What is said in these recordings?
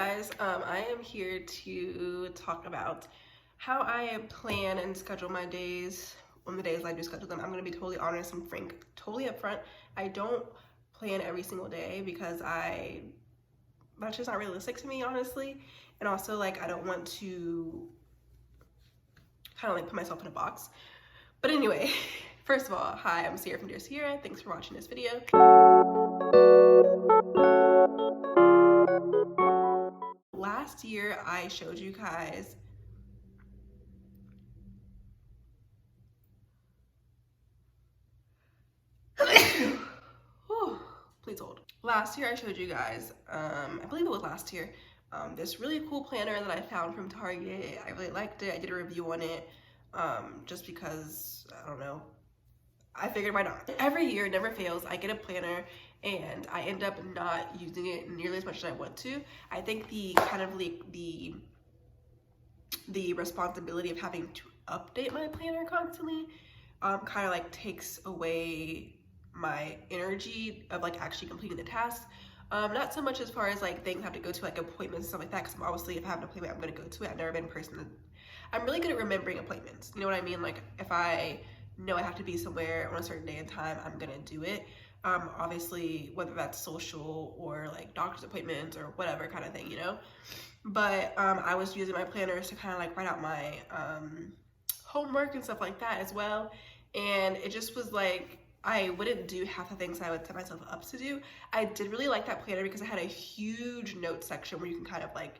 guys, I am here to talk about how I plan and schedule my days. On the days I do schedule them, I'm going to be totally honest and frank, totally upfront. I don't plan every single day because that's just not realistic to me, honestly. And also, like, I don't want to kind of like put myself in a box. But anyway, first of all, hi, I'm Sierra from Dear Sierra. Thanks for watching this video. Last year, I showed you guys please hold. Last year I showed you guys, I believe it was last year, this really cool planner that I found from Target. I really liked it. I did a review on it just because, I don't know, I figured why not. Every year, it never fails, I get a planner and I end up not using it nearly as much as I want to. I think the kind of like the responsibility of having to update my planner constantly kind of like takes away my energy of like actually completing the task. Not so much as far as like things I have to go to, like appointments and stuff like that, because obviously if I have an appointment, I'm going to go to it. I've never been a person that, I'm really good at remembering appointments, you know what I mean? Like if I know I have to be somewhere on a certain day and time, I'm gonna do it. Obviously, whether that's social or like doctor's appointments or whatever kind of thing, you know? But I was using my planners to kind of like write out my homework and stuff like that as well. And it just was like, I wouldn't do half the things I would set myself up to do. I did really like that planner because it had a huge notes section where you can kind of like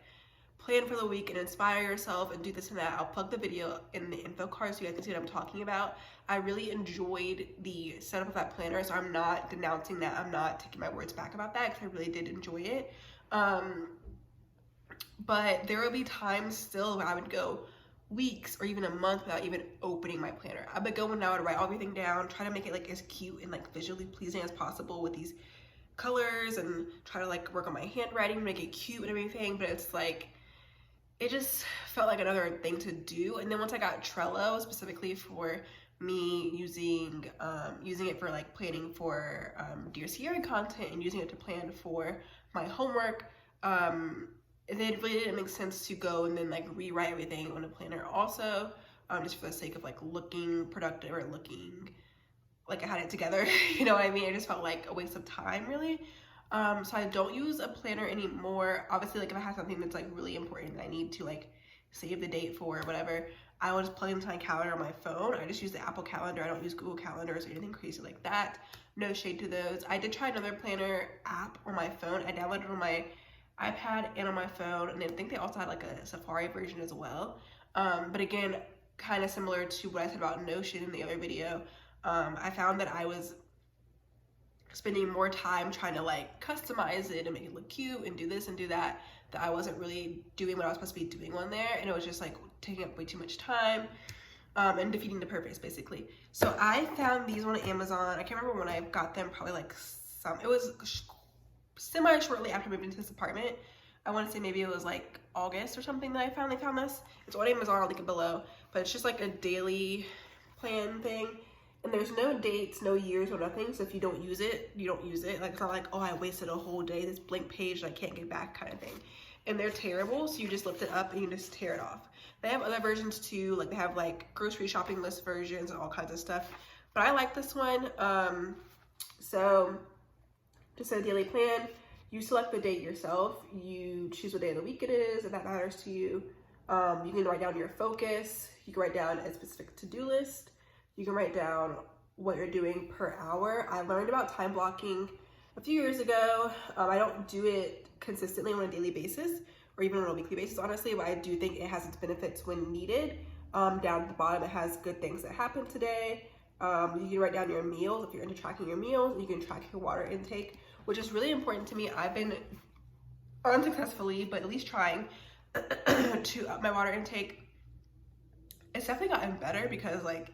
plan for the week and inspire yourself and do this and that. I'll plug the video in the info card so you guys can see what I'm talking about. I really enjoyed the setup of that planner, so I'm not denouncing that. I'm not taking my words back about that because I really did enjoy it. But there will be times still where I would go weeks or even a month without even opening my planner. I would go and I would write everything down, try to make it like as cute and like visually pleasing as possible with these colors and try to like work on my handwriting, make it cute and everything. But it's like, it just felt like another thing to do. And then once I got Trello, specifically for me using it for like planning for Dear Sierra content and using it to plan for my homework, it really didn't make sense to go and then like rewrite everything on a planner also, just for the sake of like looking productive or looking like I had it together. You know what I mean? It just felt like a waste of time, really. So I don't use a planner anymore. Obviously, like if I have something that's like really important that I need to like save the date for or whatever, I will just plug into my calendar on my phone. I just use the Apple Calendar. I don't use Google Calendars or anything crazy like that. No shade to those. I did try another planner app on my phone. I downloaded it on my iPad and on my phone, and I think they also had like a Safari version as well. But again, kind of similar to what I said about Notion in the other video, I found that I was spending more time trying to like customize it and make it look cute and do this and do that, that I wasn't really doing what I was supposed to be doing on there, and it was just like taking up way too much time and defeating the purpose basically. So I found these on Amazon. I can't remember when I got them, probably like it was semi shortly after moving to this apartment. I want to say maybe it was like August or something that I finally found this. It's on Amazon, I'll link it below, but it's just like a daily plan thing. And there's no dates, no years, or nothing. So if you don't use it, you don't use it. Like it's not like, oh, I wasted a whole day, this blank page that I can't get back kind of thing. And they're terrible, so you just lift it up and you just tear it off. They have other versions too, like they have like grocery shopping list versions and all kinds of stuff. But I like this one. So just a daily plan. You select the date yourself. You choose what day of the week it is, if that matters to you. You can write down your focus. You can write down a specific to-do list. You can write down what you're doing per hour. I learned about time blocking a few years ago. I don't do it consistently on a daily basis or even on a weekly basis, honestly, but I do think it has its benefits when needed. Down at the bottom, it has good things that happened today. You can write down your meals if you're into tracking your meals. You can track your water intake, which is really important to me. I've been unsuccessfully, but at least trying to up my water intake. It's definitely gotten better because like,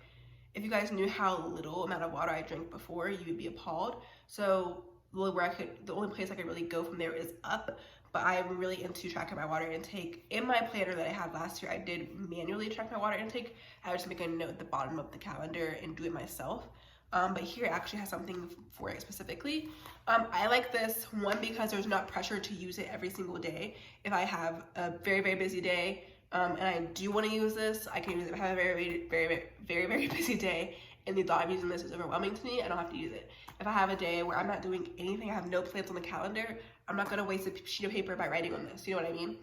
if you guys knew how little amount of water I drank before, you would be appalled. So the only place I could really go from there is up. But I'm really into tracking my water intake. In my planner that I had last year, I did manually track my water intake. I would just make a note at the bottom of the calendar and do it myself. but here it actually has something for it specifically. I like this one because there's not pressure to use it every single day. If I have a very, very busy day, and I do want to use this, I can use it. If I have a very, very, very, very, very busy day and the thought of using this is overwhelming to me, I don't have to use it. If I have a day where I'm not doing anything, I have no plans on the calendar, I'm not going to waste a sheet of paper by writing on this. You know what I mean?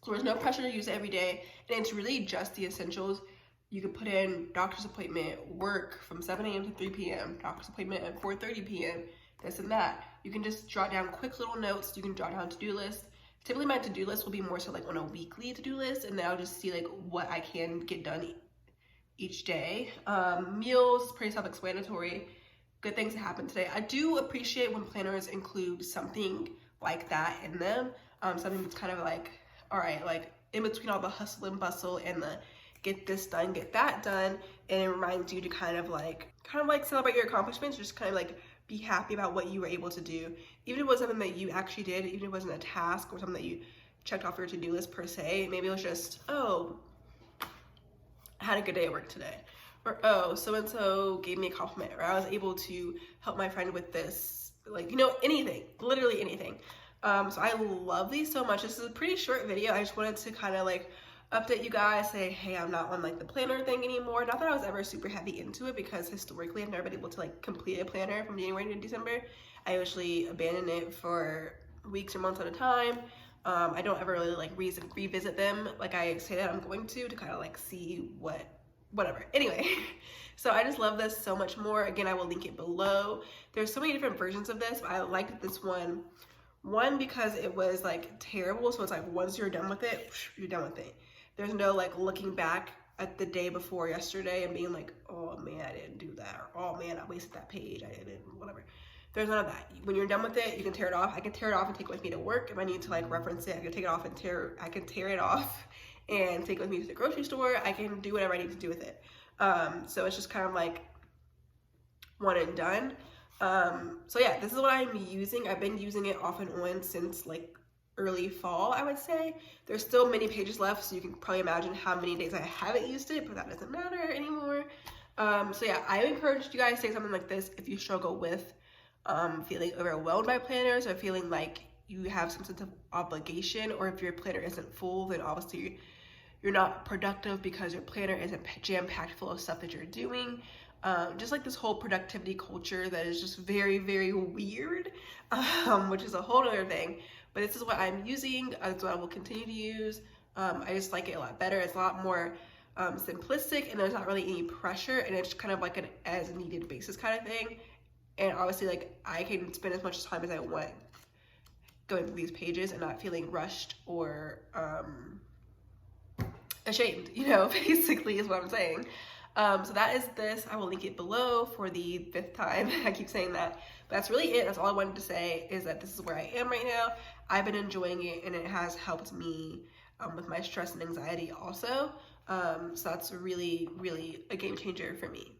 So there's no pressure to use it every day, and it's really just the essentials. You can put in doctor's appointment, work from 7 a.m. to 3 p.m., doctor's appointment at 4:30 p.m., this and that. You can just jot down quick little notes. You can jot down to-do lists. Typically my to-do list will be more so like on a weekly to-do list, and then I'll just see like what I can get done each day. Meals, pretty self-explanatory. Good things that happen today. I do appreciate when planners include something like that in them. Something that's kind of like, all right, like in between all the hustle and bustle and the get this done, get that done, and it reminds you to kind of like celebrate your accomplishments, just kind of like be happy about what you were able to do. Even if it was something that you actually did, even if it wasn't a task or something that you checked off your to-do list per se, maybe it was just, oh, I had a good day at work today. Or, oh, so-and-so gave me a compliment, or I was able to help my friend with this, like, you know, anything, literally anything. So I love these so much. This is a pretty short video. I just wanted to kind of like update you guys, say, hey, I'm not on like the planner thing anymore. Not that I was ever super heavy into it, because historically I've never been able to like complete a planner from January to December. I usually abandon it for weeks or months at a time. I don't ever really like revisit them like I say that I'm going to kind of like see whatever. Anyway, so I just love this so much more. Again, I will link it below. There's so many different versions of this, but I liked this one because it was like terrible. So it's like once you're done with it, you're done with it. There's no like looking back at the day before yesterday and being like, oh man, I didn't do that, or oh man, I wasted that page, I didn't, whatever. There's none of that. When you're done with it, you can tear it off. I can tear it off and take it with me to work. If I need to like reference it, I can take it off and I can tear it off and take it with me to the grocery store. I can do whatever I need to do with it. So it's just kind of like one and done. So yeah, this is what I'm using. I've been using it off and on since like early fall, I would say. There's still many pages left, so you can probably imagine how many days I haven't used it, but that doesn't matter anymore. So yeah, I encourage you guys to take something like this if you struggle with feeling overwhelmed by planners, or feeling like you have some sense of obligation, or if your planner isn't full, then obviously you're not productive because your planner isn't jam-packed full of stuff that you're doing. Just like this whole productivity culture that is just very, very weird, which is a whole other thing. But this is what I'm using. It's what I will continue to use. I just like it a lot better. It's a lot more simplistic, and there's not really any pressure, and it's kind of like an as needed basis kind of thing. And obviously, like, I can spend as much time as I want going through these pages and not feeling rushed or ashamed, you know, basically is what I'm saying. So that is this. I will link it below for the 5th time. I keep saying that. But that's really it. That's all I wanted to say, is that this is where I am right now. I've been enjoying it, and it has helped me with my stress and anxiety also. So that's really, really a game changer for me.